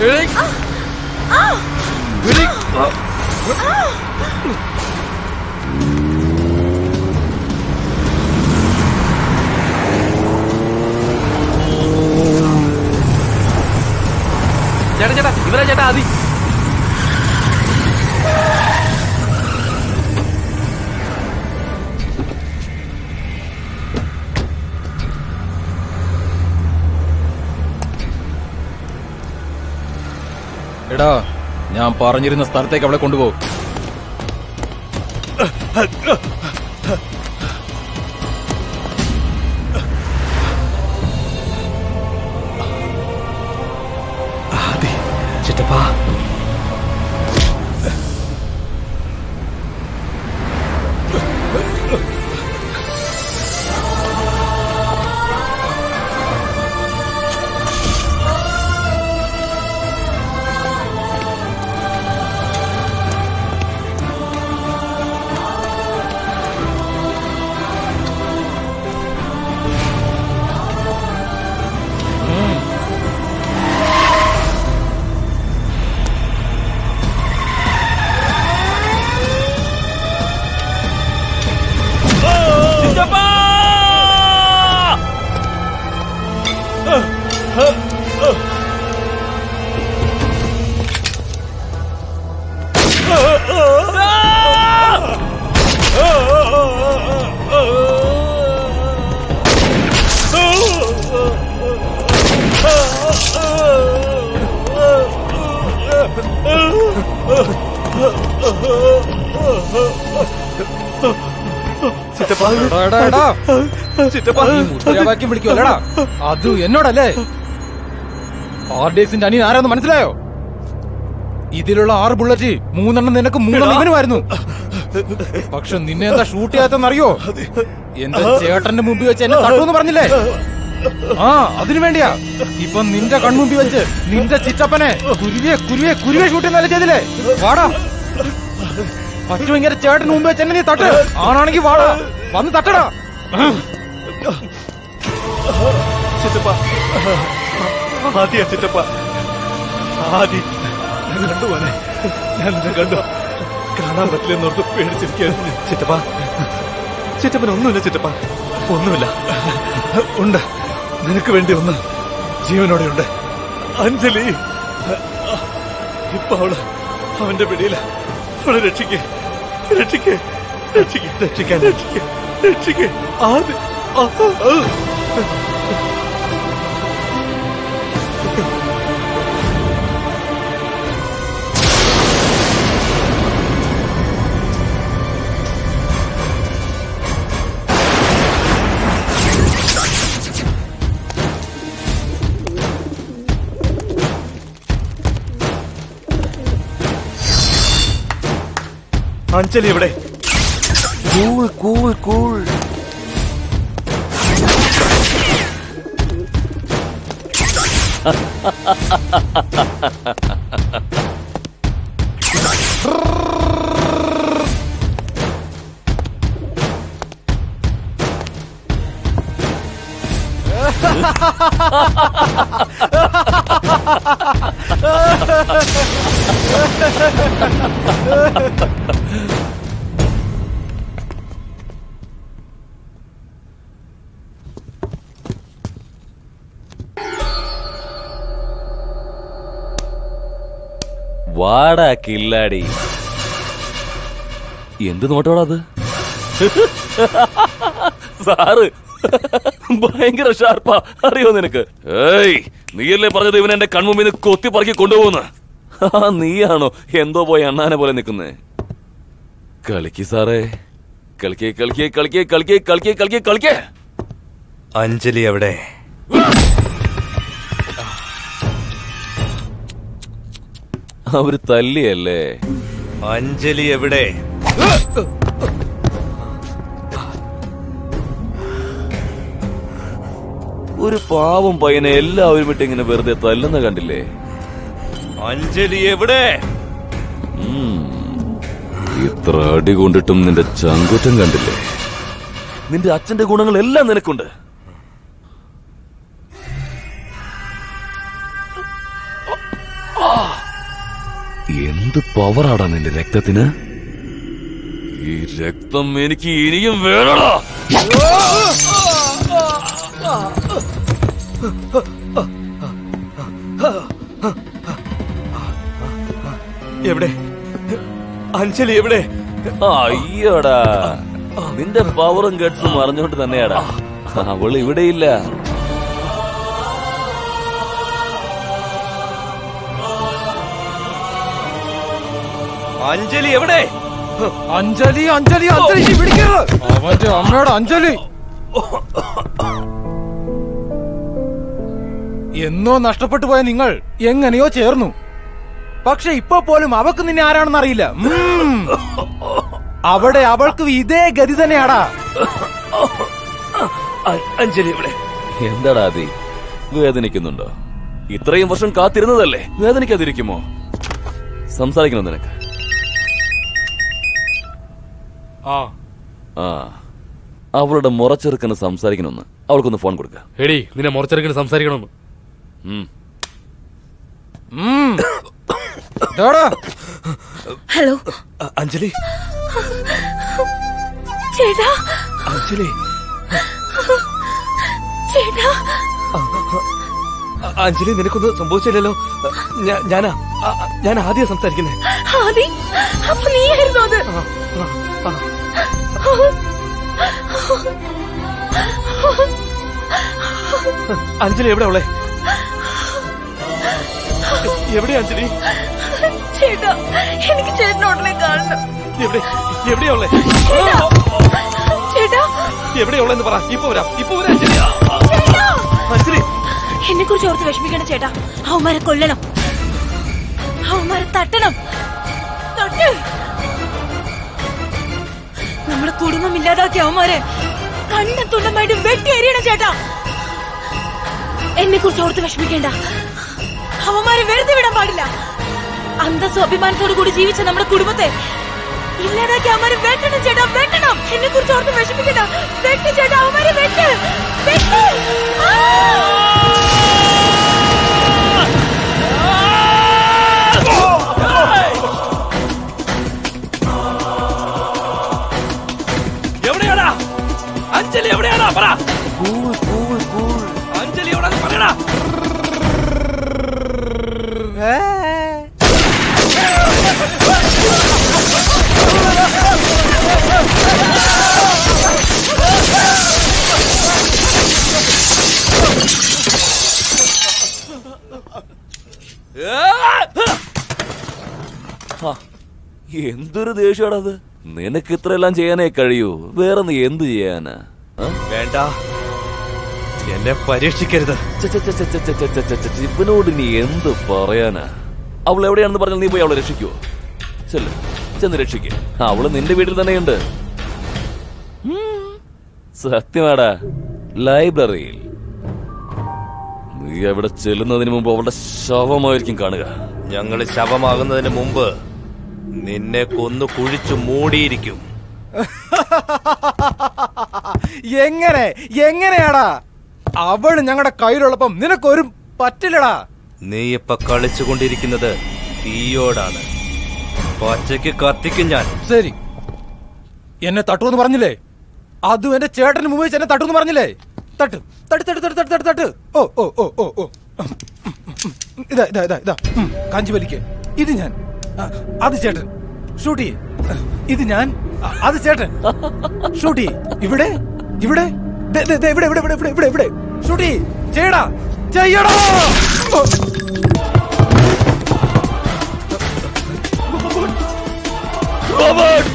ചേട്ടാ ചേട്ടാ ഇവരാ ചേട്ടാ ആദി. എടാ, ഞാൻ പറഞ്ഞിരുന്ന സ്ഥലത്തേക്ക് അവളെ കൊണ്ടുപോകും. ചിറ്റപ്പാ, മുദ്രാവാക്യം വിളിക്കുമല്ലടാ, അത് എന്നോടല്ലേ? RDXന്റെ അനിയൻ ആരാന്ന് മനസ്സിലായോ? ഇതിലുള്ള 6 ബുള്ളറ്റ് 3 നിനക്ക് 3 ഇവനുമായിരുന്നു. പക്ഷെ നിന്നെ എന്താ ഷൂട്ട് ചെയ്യാത്തെന്നറിയോ? എന്റെ ചേട്ടന്റെ മുമ്പിൽ വെച്ച് എന്നെ തട്ടൂന്ന് പറഞ്ഞില്ലേ? ആ, അതിനു വേണ്ടിയാ ഇപ്പൊ നിന്റെ കൺമുമ്പിൽ വെച്ച് നിന്റെ ചിറ്റപ്പനെ കുരുവിയെ കുരുവിയെ കുരുവിയെ ഷൂട്ട് ചെയ്യുന്ന ചെയ്തില്ലേ? വാടാ, പറ്റുമെങ്കിൽ ചേട്ടന് മുമ്പ് വെച്ച് എന്നെ നീ തട്ട്. ആണാണെങ്കിൽ വാടാ, വന്ന് തട്ടടാ. ചിറ്റപ്പ, ആദിയാ ചിറ്റപ്പ, ആദി കണ്ടു പോനെ, ഞാൻ നിന്നെ കണ്ടു. കാണാൻ പറ്റില്ലെന്നോർത്ത് പേടിച്ചിരിക്കുകയാണ് ചിറ്റപ്പ. ചിറ്റപ്പനൊന്നുമില്ല ചിറ്റപ്പ, ഒന്നുമില്ല. ഉണ്ട്, നിനക്ക് വേണ്ടി ഒന്ന് ജീവനോടെ ഉണ്ട്. അഞ്ജലി ഇപ്പൊ അവന്റെ പിടിയില. അവളെ രക്ഷിക്കേ, രക്ഷിക്കേ, രക്ഷിക്കേ, രക്ഷിക്കാൻ രക്ഷിക്കേ, രക്ഷിക്കേ. ആദ്യം അഞ്ജലി എവിടെ? Cool cool cool. വാടാ കില്ലാടി. എന്ത് നോട്ടോടാ അത്? സാറ് ഭയങ്കര ഷാർപ്പാ, അറിയോ നിനക്ക്? ഏയ്, നീയല്ലേ പറഞ്ഞത് ഇവൻ എന്റെ കൺമുമ്പിൽ നിന്ന് കൊത്തി പറക്കി കൊണ്ടുപോകുന്ന? നീയാണോ എന്തോ പോയി അണ്ണാനെ പോലെ നിൽക്കുന്നേ? കളിക്ക് സാറേ, കളിക്കേ കളിക്കേ കളിക്കേ കളിക്കേ കളിക്കേ കളിക്കേ കളിക്കേ. അഞ്ജലി എവിടെ? അവര് തല്ലിയല്ലേ? അഞ്ജലി എവിടെ? ഒരു പാവം പയ്യനെ എല്ലാവരും വിട്ട് ഇങ്ങനെ വെറുതെ തല്ലുന്ന കണ്ടില്ലേ? അഞ്ജലി എവിടെ? ഇത്ര അടി കൊണ്ടിട്ടും നിന്റെ ചങ്കുറ്റം കണ്ടില്ലേ? നിന്റെ അച്ഛന്റെ ഗുണങ്ങളെല്ലാം നിനക്കുണ്ട്. എന്ത് പവറാടാ നിന്റെ രക്തത്തിന്? ഈ രക്തം എനിക്ക് ഇനിയും വേണടാ. എവിടെ അഞ്ജലി? എവിടെ? അയ്യോടാ, നിന്റെ പവറും ഗട്സും അറിഞ്ഞോണ്ട് തന്നെയാടാ അവൾ ഇവിടെയില്ല. അഞ്ജലി എവിടെ? അഞ്ജലി അഞ്ജലി അഞ്ജലി പിടിക്കരുത്. അവന്റെ അമ്മയുടെ അഞ്ജലി എന്നോ നഷ്ടപ്പെട്ടു പോയ നിങ്ങൾ എങ്ങനെയോ ചേർന്നു. പക്ഷെ ഇപ്പൊ പോലും അവക്ക് നിന്നെ ആരാണെന്ന് അറിയില്ല. അവിടെ അവൾക്ക് ഇതേ ഗതി തന്നെയാടാ. അഞ്ജലി എവിടെ? എന്താടാ അതി, വേദനിക്കുന്നുണ്ടോ? ഇത്രയും വർഷം കാത്തിരുന്നതല്ലേ, വേദനിക്കാതിരിക്കുമോ? സംസാരിക്കണം നിനക്ക്. അവളുടെ മുറച്ചെറുക്കന് സംസാരിക്കണമെന്ന്. അവൾക്കൊന്ന് ഫോൺ കൊടുക്ക. എടി, നിന്നെ മുറച്ചെറുക്കന് സംസാരിക്കണമെന്ന്. ഹലോ അഞ്ജലി. ചേട്ടാ. അഞ്ജലി. ചേട്ടാ. അഞ്ജലി, നിനക്കൊന്നും സംഭവിച്ചില്ലല്ലോ? ഞാൻ ആദ്യം സംസാരിക്കുന്നേ. ആദി, അപ്പൊ നീയായിരുന്നു അത്? അഞ്ജലി എവിടെ ഉള്ളേ? എവിടെ അഞ്ജലി? ചേട്ടാ, എനിക്ക് ചേട്ടനോടനെ കാണണം. എവിടെയാ ഉള്ളേ? ചേട്ടാ, എവിടെയാ ഉള്ളെന്ന് പറ. ഇപ്പൊ വരാം അഞ്ജലി. അഞ്ജലി, എന്നെ കുറിച്ച് ഓർത്ത് വിഷമിക്കണം ചേട്ടാ. അവന്മാരെ കൊല്ലണം, അവന്മാരെ തട്ടണം. നമ്മുടെ കുടുംബം ഇല്ലാതാക്കിയ അവന്മാരെ കണ്ണും തുണ്ടമായിട്ട് വെട്ടിയെറിയണം ചേട്ടാ. എന്നെ കുറിച്ച് ഓർത്ത് വിഷമിക്കേണ്ട. അവന്മാരെ വെറുതെ വിടാൻ പാടില്ല. അന്തസ്സും അഭിമാനത്തോടു കൂടി ജീവിച്ച നമ്മുടെ കുടുംബത്തെ ഇല്ലാതാക്കി അവന്മാരെ വെട്ടണം ചേട്ടാ, വെട്ടണം. എന്നെ കുറിച്ച് ഓർത്ത് വിഷമിക്കണ്ട. വെട്ട് ചേട്ടാ, അവന്മാരെ വെട്ട്. എവിടെയാടാ അഞ്ജലി? എവിടെയാടാ പറ. അഞ്ജലി എവിടെ പറയടാ. എന്തൊരു ദേഷ്യമാണത്. നിനക്ക് ഇത്രയെല്ലാം ചെയ്യാനേ കഴിയൂ, വേറെ നീ എന്ത് ചെയ്യാനാ? വേണ്ട, എന്നെ പരീക്ഷിക്കരുത്. ഇവനോട് നീ എന്ത് പറയാനാ? അവൾ എവിടെയാണെന്ന് പറഞ്ഞാൽ നീ പോയി അവളെ രക്ഷിക്കുവോ? ചെന്ന് രക്ഷിക്ക. അവള് നിന്റെ വീട്ടിൽ തന്നെയുണ്ട്. സത്യമാടാ, ലൈബ്രറിയിൽ. നീ അവിടെ ചെല്ലുന്നതിന് മുമ്പ് അവളുടെ ശവമായിരിക്കും കാണുക. ഞങ്ങള് ശവമാകുന്നതിന് മുമ്പ് നിന്നെ കൊന്നു കുഴിച്ചു മൂടിയിരിക്കും. എങ്ങനെയാടാ? അവള് ഞങ്ങളുടെ കയ്യിലുള്ളപ്പം നിനക്കൊരു പറ്റില്ലടാ. നീ ഇപ്പൊ കളിച്ചുകൊണ്ടിരിക്കുന്നത് തീയോടാണ്. പച്ചയ്ക്ക് കത്തിക്കും ഞാൻ. ശരി, എന്നെ തട്ടുമെന്ന് പറഞ്ഞില്ലേ? അതും എന്റെ ചേട്ടന് മുമ്പ് വെച്ച് എന്നെ തട്ടുമെന്ന് പറഞ്ഞില്ലേ? തട്ട് തട്ട് തട്ട് തട്ട് തട്ട് തട്ട്. ഓ ഓ ഓ ഓ ഓ ഇതാ ഇതാ ഇതാ ഇതാ കാഞ്ചി വലിക്ക്. ഇത് ഞാൻ, അത് ചേട്ടൻ. ഷൂട്ട് ചെയ്യ്. ഇത് ഞാൻ, അത് ചേട്ടൻ. ഷൂട്ട് ചെയ്യ്. ഇവിടെ ഇവിടെ ഇവിടെ ഇവിടെ ഇവിടെ ഇവിടെ ഇവിടെ ഷൂട്ട് ചെയ്യ്. ചെയ്യടാ, ചെയ്യടാ. റോബർട്ട്,